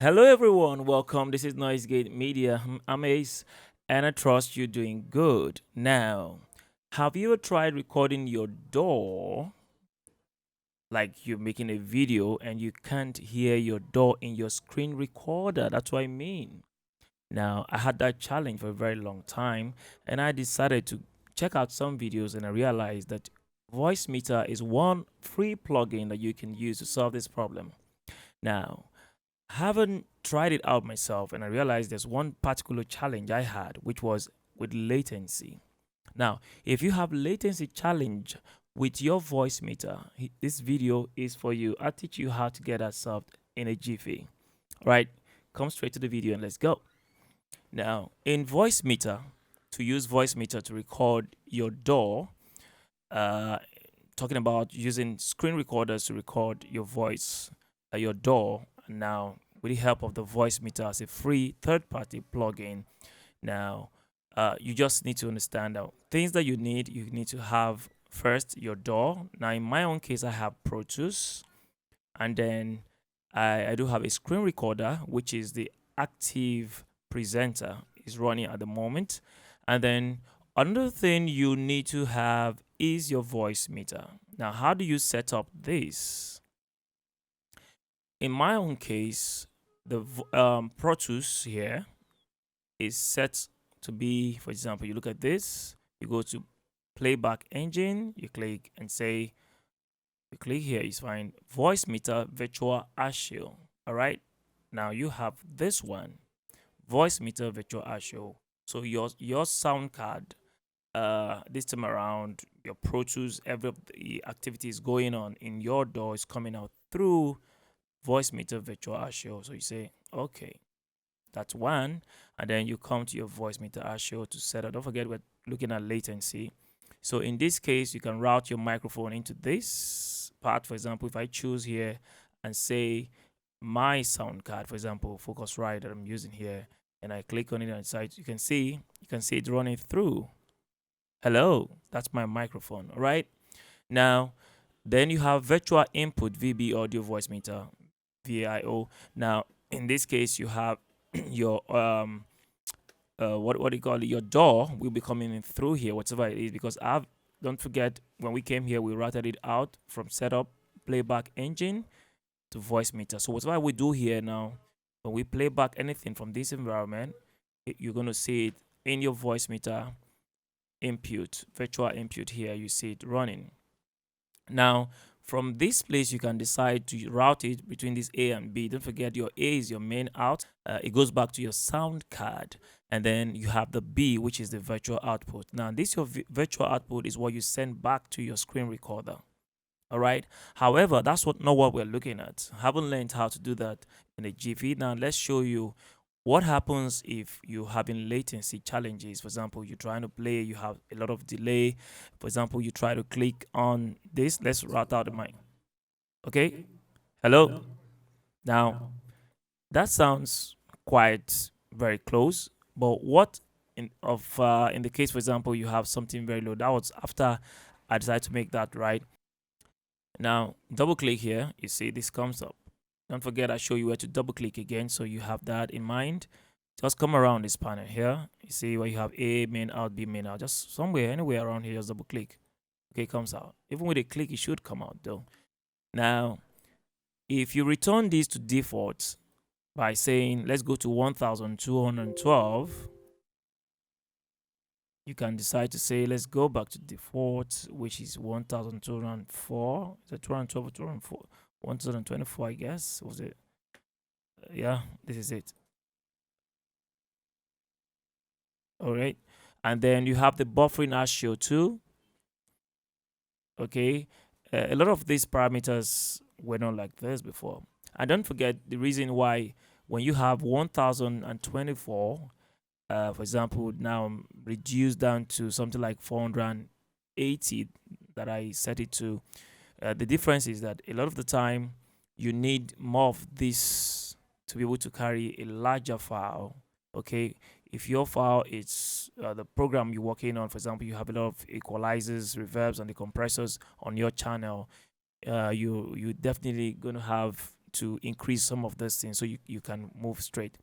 Hello, everyone. Welcome. This is Noisegate Media. I'm Ace, and I trust you're doing good. Now, have you ever tried recording your door like you're making a video and you can't hear your door in your screen recorder? That's what I mean. Now, I had that challenge for a very long time, and I decided to check out some videos, and I realized that VoiceMeter is one free plugin that you can use to solve this problem. Now, haven't tried it out myself, and I realized there's one particular challenge I had, which was with latency. Now, if you have latency challenge with your voice meter, this video is for you. I'll teach you how to get that solved in a jiffy. All right, come straight to the video and let's go. Now, in voice meter, to use voice meter to record your door, uh, talking about using screen recorders to record your voice, your door. Now, with the help of the voice meter as a free third-party plugin. Now, you just need to understand that things that you need to have first your door. Now, in my own case, I have Pro Tools, and then I do have a screen recorder, which is the active presenter is running at the moment. And then another thing you need to have is your voice meter. Now, how do you set up this? In my own case, the Pro Tools here is set to be, for example, you look at this, you go to playback engine, you click and say, you click here, you find voice meter virtual ASIO. All right. Now you have this one, voice meter virtual ASIO. So your sound card, this time around, your Pro Tools, every of the activities going on in your door is coming out through voice meter virtual ASIO. So you say, okay, that's one. And then you come to your voice meter ASIO to set up. Don't forget, we're looking at latency. So in this case, you can route your microphone into this part. For example, if I choose here and say my sound card, for example, Focusrite that I'm using here, and I click on it on the side, you can see it running through. Hello, that's my microphone. All right. Now, then you have virtual input VB audio voice meter, VIO. Now, in this case, you have your what do you call it? Your door will be coming in through here, whatever it is, because I've don't forget when we came here, we routed it out from setup playback engine to voice meter. So whatever we do here now, when we play back anything from this environment, you're gonna see it in your voice meter input, virtual input here. You see it running. Now, from this place, you can decide to route it between this A and B. Don't forget your A is your main out. It goes back to your sound card. And then you have the B, which is the virtual output. Now, this your virtual output is what you send back to your screen recorder. All right. However, that's not what we're looking at. Haven't learned how to do that in a GV. Now, let's show you what happens if you're having latency challenges. For example, you're trying to play, you have a lot of delay. For example, you try to click on this. Let's route out the mic. Okay. Hello. Now, that sounds quite very close. But what in the case, for example, you have something very low. That was after I decided to make that right. Now, double click here. You see this comes up. Don't forget I show you where to double click again, so you have that in mind. Just come around this panel here. You see where you have A, main out, B, main out. Just somewhere, anywhere around here, just double click. Okay, it comes out. Even with a click, it should come out though. Now, if you return this to default by saying, let's go to 1212, you can decide to say, let's go back to default, which is 1204. Is it 212 or 204? 1024, I guess. Was it? Yeah, this is it. All right. And then you have the buffering ratio too. Okay. A lot of these parameters were not like this before. And don't forget the reason why when you have 1024, for example, now reduced down to something like 480 that I set it to. The difference is that a lot of the time you need more of this to be able to carry a larger file. Okay, if your file is the program you're working on, for example, you have a lot of equalizers, reverbs, and the compressors on your channel, you definitely going to have to increase some of those things so you can move straight.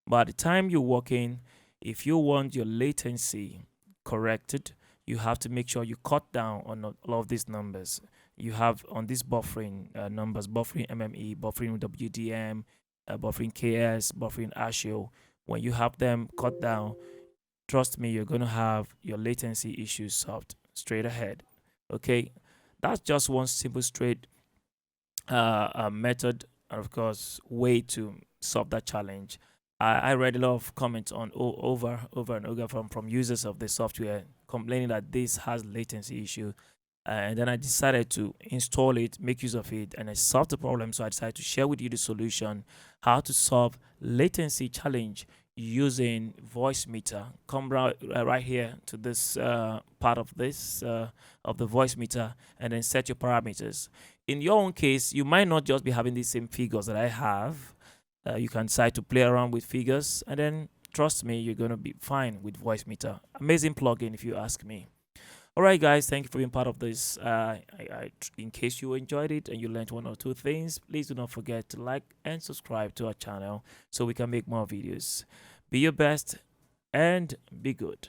But at the time you're working, if you want your latency corrected, you have to make sure you cut down on all of these numbers. You have on these buffering numbers, buffering MME, buffering WDM, buffering KS, buffering ASIO. When you have them cut down, trust me, you're going to have your latency issues solved straight ahead. Okay, that's just one simple, straight method, and of course, way to solve that challenge. I read a lot of comments on over and over from users of the software complaining that this has latency issue. And then I decided to install it, make use of it, and I solved the problem. So I decided to share with you the solution, how to solve latency challenge using VOICEMETER. Come right here to this part of this of the VOICEMETER, and then set your parameters. In your own case, you might not just be having the same figures that I have. You can decide to play around with figures, and then trust me, you're going to be fine with VOICEMETER. Amazing plugin, if you ask me. All right, guys, thank you for being part of this. In case you enjoyed it and you learned one or two things, please do not forget to like and subscribe to our channel so we can make more videos. Be your best and be good.